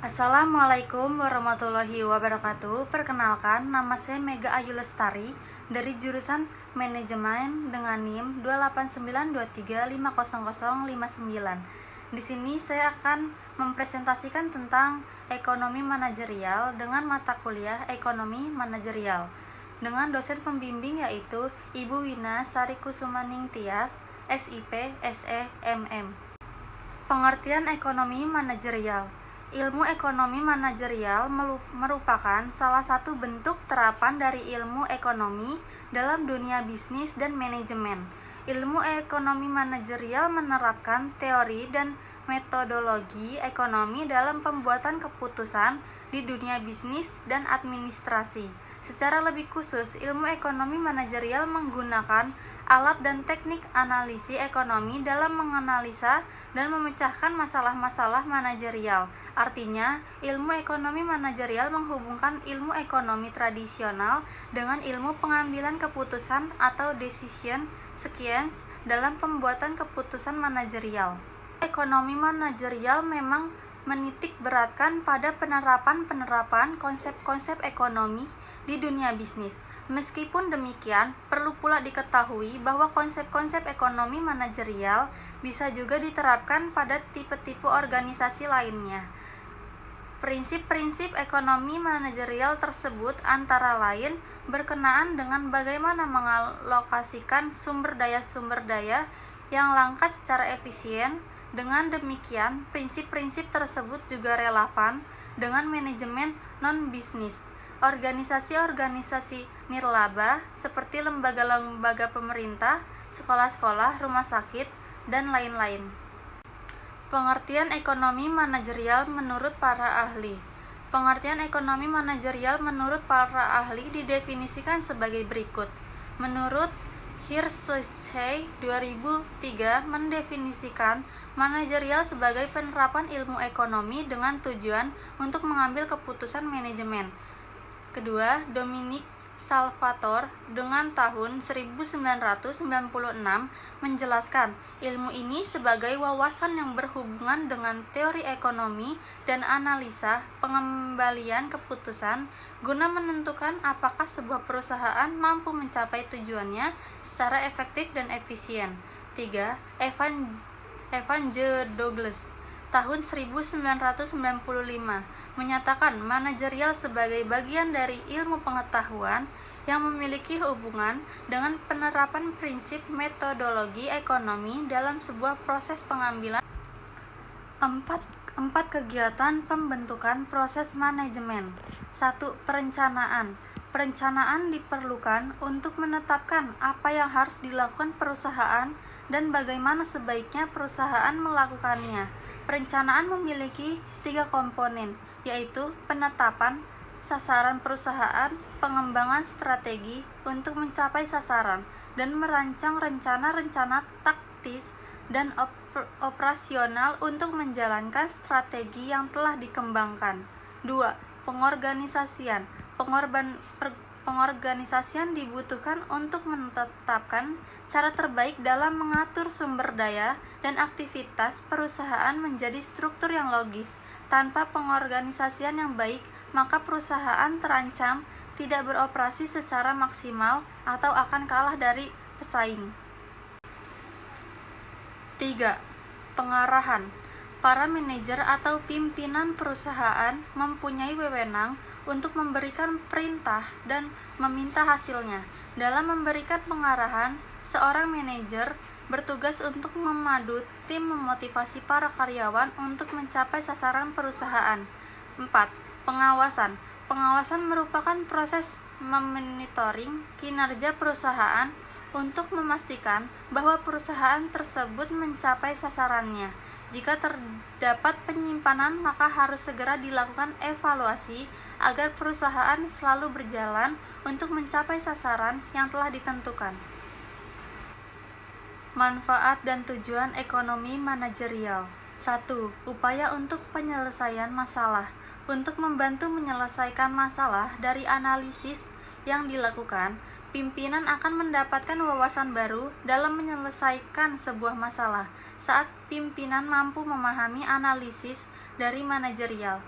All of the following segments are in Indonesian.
Assalamualaikum warahmatullahi wabarakatuh. Perkenalkan, nama saya Mega Ayu Lestari dari jurusan Manajemen dengan NIM 28923500059. Di sini saya akan mempresentasikan tentang ekonomi manajerial dengan mata kuliah ekonomi manajerial dengan dosen pembimbing yaitu Ibu Wina Sari Kusumaning Tias, SIP, SE, MM. Pengertian ekonomi manajerial. Ilmu ekonomi manajerial merupakan salah satu bentuk terapan dari ilmu ekonomi dalam dunia bisnis dan manajemen. Ilmu ekonomi manajerial menerapkan teori dan metodologi ekonomi dalam pembuatan keputusan di dunia bisnis dan administrasi. Secara lebih khusus, ilmu ekonomi manajerial menggunakan alat dan teknik analisis ekonomi dalam menganalisa dan memecahkan masalah-masalah manajerial. Artinya, ilmu ekonomi manajerial menghubungkan ilmu ekonomi tradisional dengan ilmu pengambilan keputusan atau decision science dalam pembuatan keputusan manajerial. Ekonomi manajerial memang menitik beratkan pada penerapan konsep-konsep ekonomi di dunia bisnis. Meskipun demikian, perlu pula diketahui bahwa konsep-konsep ekonomi manajerial bisa juga diterapkan pada tipe-tipe organisasi lainnya. Prinsip-prinsip ekonomi manajerial tersebut antara lain berkenaan dengan bagaimana mengalokasikan sumber daya yang langka secara efisien. Dengan demikian, prinsip-prinsip tersebut juga relevan dengan manajemen non-bisnis. Organisasi-organisasi nirlaba seperti lembaga-lembaga pemerintah, sekolah-sekolah, rumah sakit, dan lain-lain. Pengertian ekonomi manajerial menurut para ahli. Pengertian ekonomi manajerial menurut para ahli didefinisikan sebagai berikut. Menurut Hirschey 2003 mendefinisikan manajerial sebagai penerapan ilmu ekonomi dengan tujuan untuk mengambil keputusan manajemen. Kedua, Dominic Salvatore dengan tahun 1996 menjelaskan ilmu ini sebagai wawasan yang berhubungan dengan teori ekonomi dan analisa pengembalian keputusan guna menentukan apakah sebuah perusahaan mampu mencapai tujuannya secara efektif dan efisien. 3. Evan J. Douglas tahun 1995 menyatakan manajerial sebagai bagian dari ilmu pengetahuan yang memiliki hubungan dengan penerapan prinsip metodologi ekonomi dalam sebuah proses pengambilan. 4 kegiatan pembentukan proses manajemen. 1. Perencanaan. Perencanaan diperlukan untuk menetapkan apa yang harus dilakukan perusahaan dan bagaimana sebaiknya perusahaan melakukannya. Perencanaan memiliki 3 komponen, yaitu penetapan sasaran perusahaan, pengembangan strategi untuk mencapai sasaran, dan merancang rencana-rencana taktis dan operasional untuk menjalankan strategi yang telah dikembangkan. 2. Pengorganisasian. Pengorganisasian dibutuhkan untuk menetapkan cara terbaik dalam mengatur sumber daya dan aktivitas perusahaan menjadi struktur yang logis. Tanpa pengorganisasian yang baik, maka perusahaan terancam tidak beroperasi secara maksimal atau akan kalah dari pesaing. 3. Pengarahan. Para manajer atau pimpinan perusahaan mempunyai wewenang untuk memberikan perintah dan meminta hasilnya. Dalam memberikan pengarahan, seorang manajer bertugas untuk memadu tim memotivasi para karyawan untuk mencapai sasaran perusahaan. 4. Pengawasan. Pengawasan merupakan proses memonitoring kinerja perusahaan untuk memastikan bahwa perusahaan tersebut mencapai sasarannya. Jika terdapat penyimpanan, maka harus segera dilakukan evaluasi agar perusahaan selalu berjalan untuk mencapai sasaran yang telah ditentukan. Manfaat dan tujuan ekonomi manajerial. 1. Upaya untuk penyelesaian masalah. Untuk membantu menyelesaikan masalah dari analisis yang dilakukan, pimpinan akan mendapatkan wawasan baru dalam menyelesaikan sebuah masalah. Saat pimpinan mampu memahami analisis dari manajerial,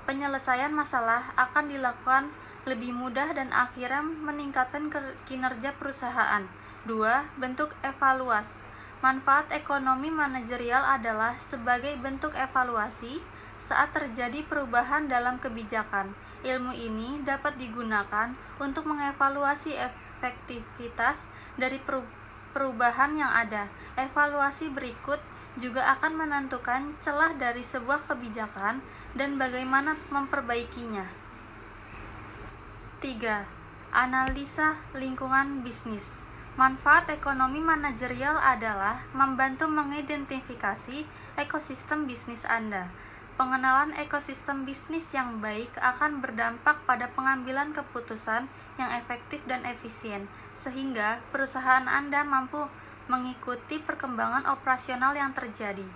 penyelesaian masalah akan dilakukan lebih mudah dan akhirnya meningkatkan kinerja perusahaan. 2. Bentuk evaluasi. Manfaat ekonomi manajerial adalah sebagai bentuk evaluasi saat terjadi perubahan dalam kebijakan. Ilmu ini dapat digunakan untuk mengevaluasi efektivitas dari perubahan yang ada. Evaluasi berikut juga akan menentukan celah dari sebuah kebijakan dan bagaimana memperbaikinya. 3. Analisa lingkungan bisnis. Manfaat ekonomi manajerial adalah membantu mengidentifikasi ekosistem bisnis Anda. Pengenalan ekosistem bisnis yang baik akan berdampak pada pengambilan keputusan yang efektif dan efisien, sehingga perusahaan Anda mampu mengikuti perkembangan operasional yang terjadi.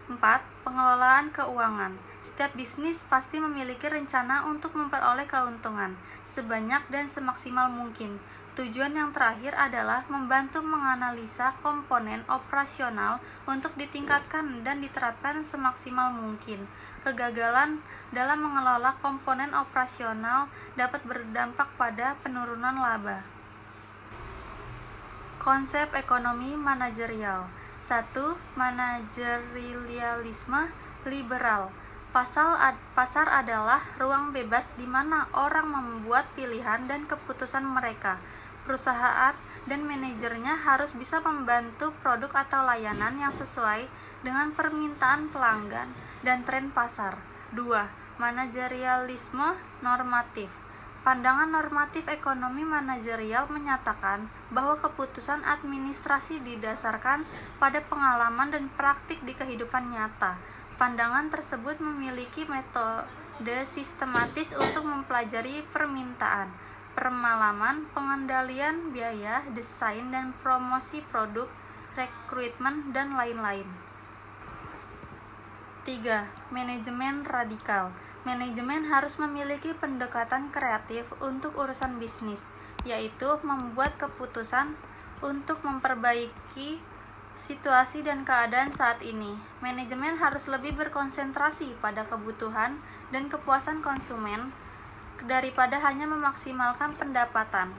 4. Pengelolaan keuangan. Setiap bisnis pasti memiliki rencana untuk memperoleh keuntungan sebanyak dan semaksimal mungkin. Tujuan yang terakhir adalah membantu menganalisa komponen operasional untuk ditingkatkan dan diterapkan semaksimal mungkin. Kegagalan dalam mengelola komponen operasional dapat berdampak pada penurunan laba. Konsep ekonomi manajerial. 1. Manajerialisme liberal. Pasar adalah ruang bebas di mana orang membuat pilihan dan keputusan mereka. Perusahaan dan manajernya harus bisa membantu produk atau layanan yang sesuai dengan permintaan pelanggan dan tren pasar. 2. Manajerialisme normatif. Pandangan normatif ekonomi manajerial menyatakan bahwa keputusan administrasi didasarkan pada pengalaman dan praktik di kehidupan nyata. Pandangan tersebut memiliki metode sistematis untuk mempelajari permintaan, pemalaman, pengendalian biaya, desain dan promosi produk, rekrutmen, dan lain-lain. 3. Manajemen radikal. Manajemen harus memiliki pendekatan kreatif untuk urusan bisnis, yaitu membuat keputusan untuk memperbaiki situasi dan keadaan saat ini. Manajemen harus lebih berkonsentrasi pada kebutuhan dan kepuasan konsumen daripada hanya memaksimalkan pendapatan.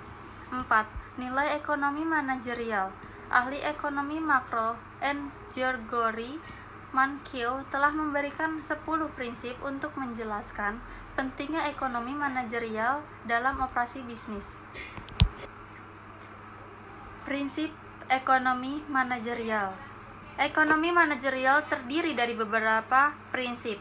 4. Nilai ekonomi manajerial. Ahli ekonomi makro N. Gregory Mankiw telah memberikan 10 prinsip untuk menjelaskan pentingnya ekonomi manajerial dalam operasi bisnis. Prinsip ekonomi manajerial. Ekonomi manajerial terdiri dari beberapa prinsip.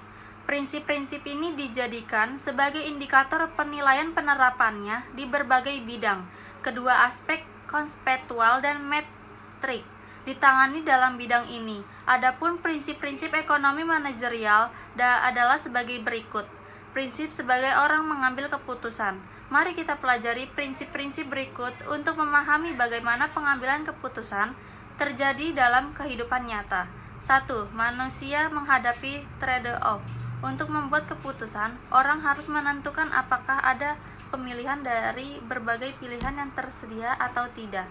Prinsip-prinsip ini dijadikan sebagai indikator penilaian penerapannya di berbagai bidang. Kedua aspek konseptual dan metrik ditangani dalam bidang ini. Adapun prinsip-prinsip ekonomi manajerial adalah sebagai berikut. Prinsip sebagai orang mengambil keputusan. Mari kita pelajari prinsip-prinsip berikut untuk memahami bagaimana pengambilan keputusan terjadi dalam kehidupan nyata. 1. Manusia menghadapi trade-off. Untuk membuat keputusan, orang harus menentukan apakah ada pemilihan dari berbagai pilihan yang tersedia atau tidak.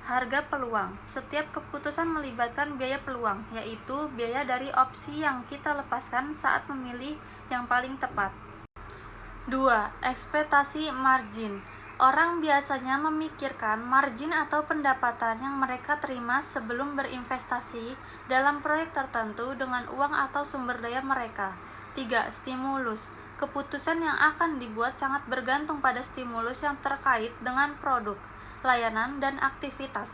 Harga peluang. Setiap keputusan melibatkan biaya peluang, yaitu biaya dari opsi yang kita lepaskan saat memilih yang paling tepat. 2. Ekspektasi margin. Orang biasanya memikirkan margin atau pendapatan yang mereka terima sebelum berinvestasi dalam proyek tertentu dengan uang atau sumber daya mereka. 3. Stimulus. Keputusan yang akan dibuat sangat bergantung pada stimulus yang terkait dengan produk, layanan, dan aktivitas.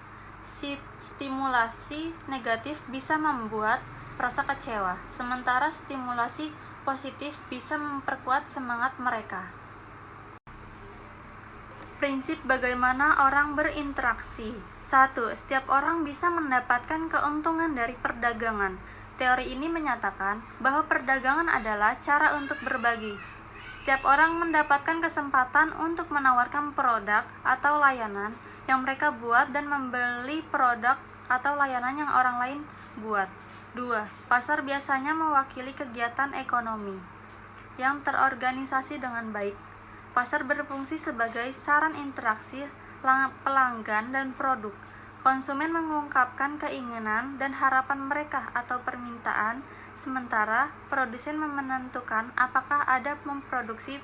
Stimulasi negatif bisa membuat rasa kecewa, sementara stimulasi positif bisa memperkuat semangat mereka. Prinsip bagaimana orang berinteraksi. 1. Setiap orang bisa mendapatkan keuntungan dari perdagangan. Teori ini menyatakan bahwa perdagangan adalah cara untuk berbagi. Setiap orang mendapatkan kesempatan untuk menawarkan produk atau layanan yang mereka buat dan membeli produk atau layanan yang orang lain buat. 2. Pasar biasanya mewakili kegiatan ekonomi yang terorganisasi dengan baik. Pasar berfungsi sebagai saran interaksi pelanggan dan produk. Konsumen mengungkapkan keinginan dan harapan mereka atau permintaan, sementara produsen menentukan apakah ada memproduksi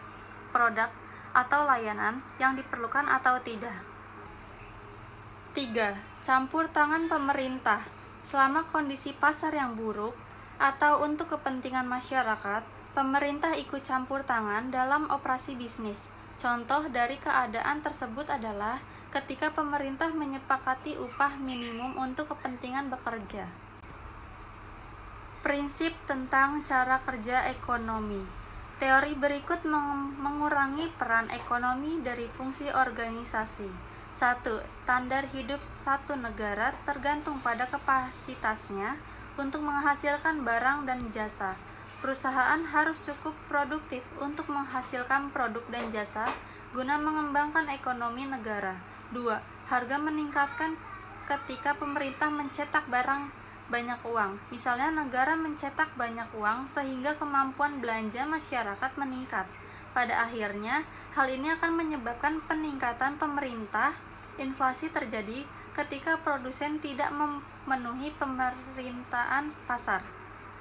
produk atau layanan yang diperlukan atau tidak. 3. Campur tangan pemerintah. Selama kondisi pasar yang buruk atau untuk kepentingan masyarakat, pemerintah ikut campur tangan dalam operasi bisnis. Contoh dari keadaan tersebut adalah ketika pemerintah menyepakati upah minimum untuk kepentingan bekerja. Prinsip tentang cara kerja ekonomi. Teori berikut mengurangi peran ekonomi dari fungsi organisasi. 1. Standar hidup satu negara tergantung pada kapasitasnya untuk menghasilkan barang dan jasa. Perusahaan harus cukup produktif untuk menghasilkan produk dan jasa guna mengembangkan ekonomi negara. 2. Harga meningkatkan ketika pemerintah mencetak barang banyak uang. Misalnya negara mencetak banyak uang sehingga kemampuan belanja masyarakat meningkat. Pada akhirnya, hal ini akan menyebabkan peningkatan pemerintah. Inflasi terjadi ketika produsen tidak memenuhi permintaan pasar.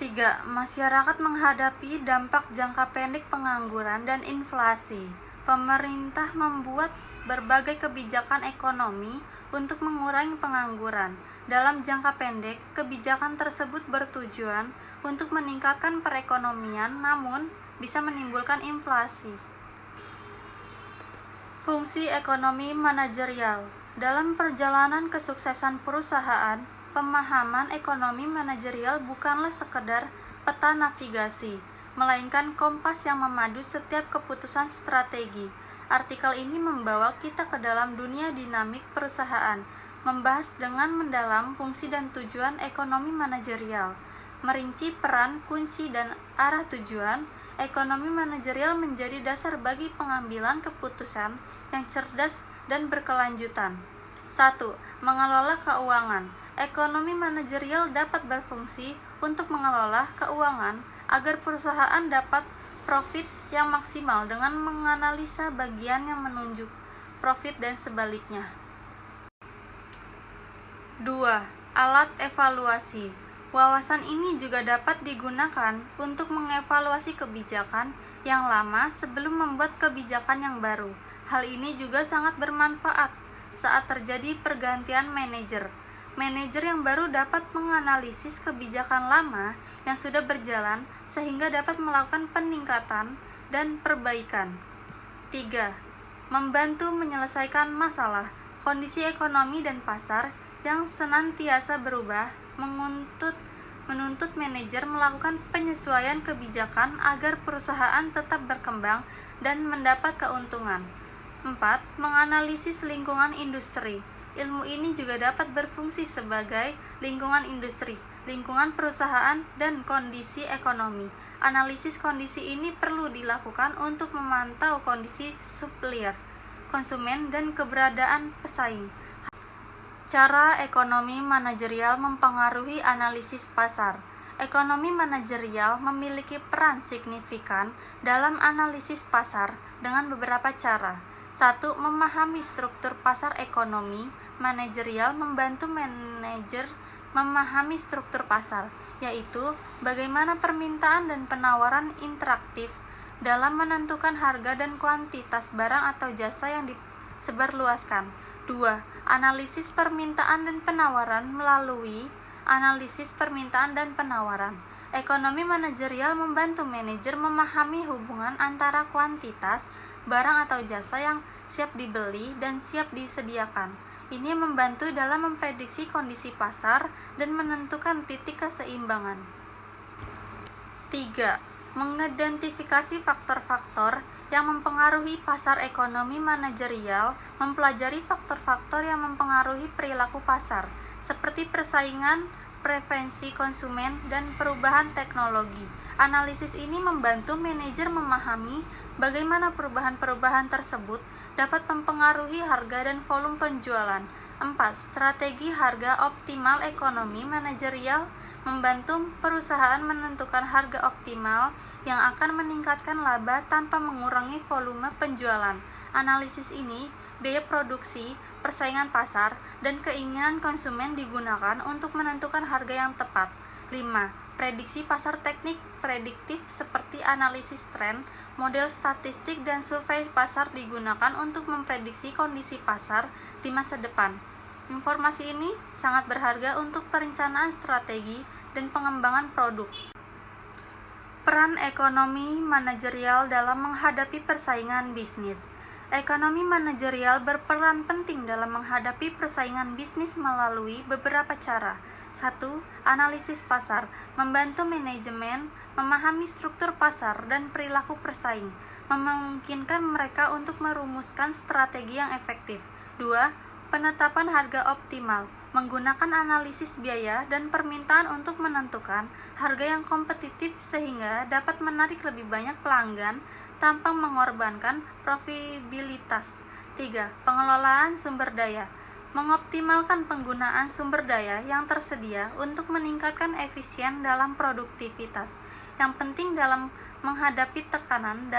3. Masyarakat menghadapi dampak jangka pendek pengangguran dan inflasi. Pemerintah membuat berbagai kebijakan ekonomi untuk mengurangi pengangguran. Dalam jangka pendek, kebijakan tersebut bertujuan untuk meningkatkan perekonomian, namun bisa menimbulkan inflasi. Fungsi ekonomi manajerial. Dalam perjalanan kesuksesan perusahaan, pemahaman ekonomi manajerial bukanlah sekedar peta navigasi, melainkan kompas yang memadu setiap keputusan strategi. Artikel ini membawa kita ke dalam dunia dinamik perusahaan, membahas dengan mendalam fungsi dan tujuan ekonomi manajerial, merinci peran, kunci, dan arah tujuan. Ekonomi manajerial menjadi dasar bagi pengambilan keputusan yang cerdas dan berkelanjutan. 1. Mengelola keuangan. Ekonomi manajerial dapat berfungsi untuk mengelola keuangan agar perusahaan dapat profit yang maksimal dengan menganalisa bagian yang menunjuk profit dan sebaliknya. 2. Alat evaluasi. Wawasan ini juga dapat digunakan untuk mengevaluasi kebijakan yang lama sebelum membuat kebijakan yang baru. Hal ini juga sangat bermanfaat saat terjadi pergantian manajer. Manajer yang baru dapat menganalisis kebijakan lama yang sudah berjalan sehingga dapat melakukan peningkatan dan perbaikan. 3. Membantu menyelesaikan masalah. Kondisi ekonomi dan pasar yang senantiasa berubah menuntut manajer melakukan penyesuaian kebijakan agar perusahaan tetap berkembang dan mendapat keuntungan. 4. Menganalisis lingkungan industri. Ilmu ini juga dapat berfungsi sebagai lingkungan industri, lingkungan perusahaan, dan kondisi ekonomi. Analisis kondisi ini perlu dilakukan untuk memantau kondisi supplier, konsumen, dan keberadaan pesaing. Cara ekonomi manajerial mempengaruhi analisis pasar. Ekonomi manajerial memiliki peran signifikan dalam analisis pasar dengan beberapa cara. 1. Memahami struktur pasar. Ekonomi manajerial membantu manajer memahami struktur pasar, yaitu bagaimana permintaan dan penawaran interaktif dalam menentukan harga dan kuantitas barang atau jasa yang disebarluaskan. 2. Analisis permintaan dan penawaran. Melalui analisis permintaan dan penawaran, ekonomi manajerial membantu manajer memahami hubungan antara kuantitas barang atau jasa yang siap dibeli dan siap disediakan. Ini membantu dalam memprediksi kondisi pasar dan menentukan titik keseimbangan. 3. Mengidentifikasi faktor-faktor yang mempengaruhi pasar. Ekonomi manajerial mempelajari faktor-faktor yang mempengaruhi perilaku pasar, seperti persaingan, preferensi konsumen, dan perubahan teknologi. Analisis ini membantu manajer memahami bagaimana perubahan-perubahan tersebut dapat mempengaruhi harga dan volume penjualan. 4. Strategi harga optimal. Ekonomi manajerial membantu perusahaan menentukan harga optimal yang akan meningkatkan laba tanpa mengurangi volume penjualan. Analisis ini biaya produksi, persaingan pasar, dan keinginan konsumen digunakan untuk menentukan harga yang tepat. 5. Prediksi pasar teknik prediktif seperti analisis tren, model statistik, dan survei pasar digunakan untuk memprediksi kondisi pasar di masa depan. Informasi ini sangat berharga untuk perencanaan strategi dan pengembangan produk. Peran ekonomi manajerial dalam menghadapi persaingan bisnis. Ekonomi manajerial berperan penting dalam menghadapi persaingan bisnis melalui beberapa cara. 1. Analisis pasar, membantu manajemen memahami struktur pasar dan perilaku persaing, memungkinkan mereka untuk merumuskan strategi yang efektif. 2. Penetapan harga optimal, menggunakan analisis biaya dan permintaan untuk menentukan harga yang kompetitif sehingga dapat menarik lebih banyak pelanggan tanpa mengorbankan profitabilitas. 3. Pengelolaan sumber daya, mengoptimalkan penggunaan sumber daya yang tersedia untuk meningkatkan efisien dalam produktivitas, yang penting dalam menghadapi tekanan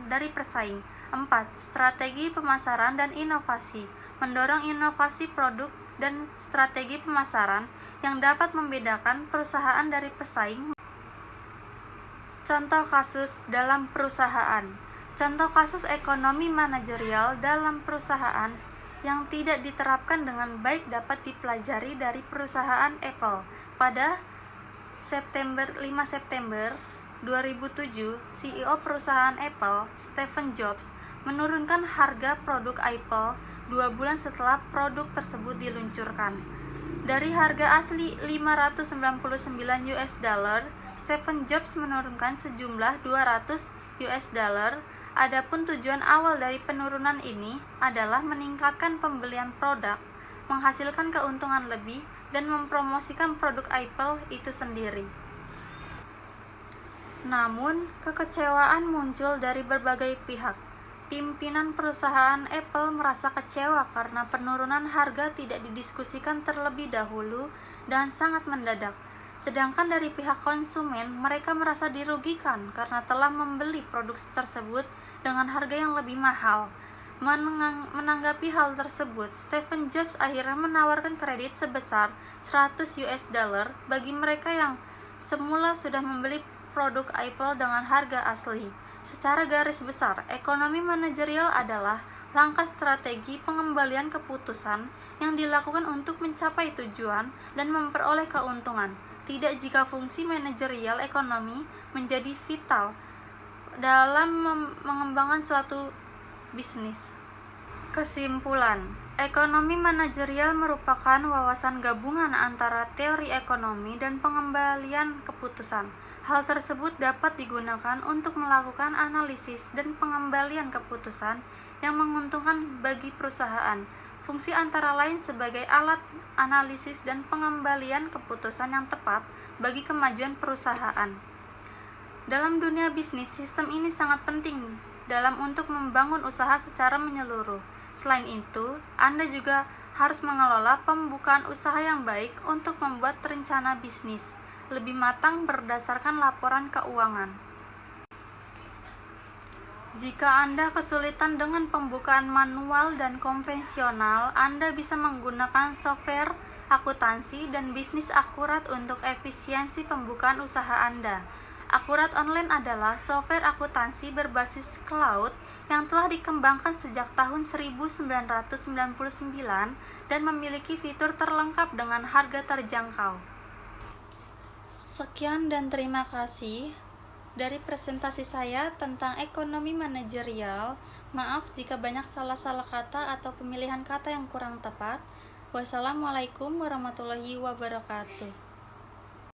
dari persaing. 4. Strategi pemasaran dan inovasi, mendorong inovasi produk dan strategi pemasaran yang dapat membedakan perusahaan dari pesaing. Contoh kasus dalam perusahaan. Contoh kasus ekonomi manajerial dalam perusahaan yang tidak diterapkan dengan baik dapat dipelajari dari perusahaan Apple. Pada 5 September 2007, CEO perusahaan Apple, Steve Jobs, menurunkan harga produk Apple 2 bulan setelah produk tersebut diluncurkan. Dari harga asli $599, Steve Jobs menurunkan sejumlah $200. Adapun tujuan awal dari penurunan ini adalah meningkatkan pembelian produk, menghasilkan keuntungan lebih, dan mempromosikan produk Apple itu sendiri. Namun, kekecewaan muncul dari berbagai pihak. Pimpinan perusahaan Apple merasa kecewa karena penurunan harga tidak didiskusikan terlebih dahulu dan sangat mendadak. Sedangkan dari pihak konsumen, mereka merasa dirugikan karena telah membeli produk tersebut dengan harga yang lebih mahal. Menanggapi hal tersebut, Steve Jobs akhirnya menawarkan kredit sebesar $100 bagi mereka yang semula sudah membeli produk Apple dengan harga asli. Secara garis besar, ekonomi manajerial adalah langkah strategi pengembalian keputusan yang dilakukan untuk mencapai tujuan dan memperoleh keuntungan. Tidak jika fungsi manajerial ekonomi menjadi vital dalam mengembangkan suatu bisnis. Kesimpulan, ekonomi manajerial merupakan wawasan gabungan antara teori ekonomi dan pengembalian keputusan. Hal tersebut dapat digunakan untuk melakukan analisis dan pengembalian keputusan yang menguntungkan bagi perusahaan. Fungsi antara lain sebagai alat analisis dan pengembalian keputusan yang tepat bagi kemajuan perusahaan. Dalam dunia bisnis, sistem ini sangat penting dalam untuk membangun usaha secara menyeluruh. Selain itu, Anda juga harus mengelola pembukaan usaha yang baik untuk membuat rencana bisnis lebih matang berdasarkan laporan keuangan. Jika Anda kesulitan dengan pembukaan manual dan konvensional, Anda bisa menggunakan software akuntansi dan bisnis akurat untuk efisiensi pembukaan usaha Anda. Akurat Online adalah software akuntansi berbasis cloud yang telah dikembangkan sejak tahun 1999 dan memiliki fitur terlengkap dengan harga terjangkau. Sekian dan terima kasih dari presentasi saya tentang ekonomi manajerial. Maaf jika banyak salah-salah kata atau pemilihan kata yang kurang tepat. Wassalamualaikum warahmatullahi wabarakatuh.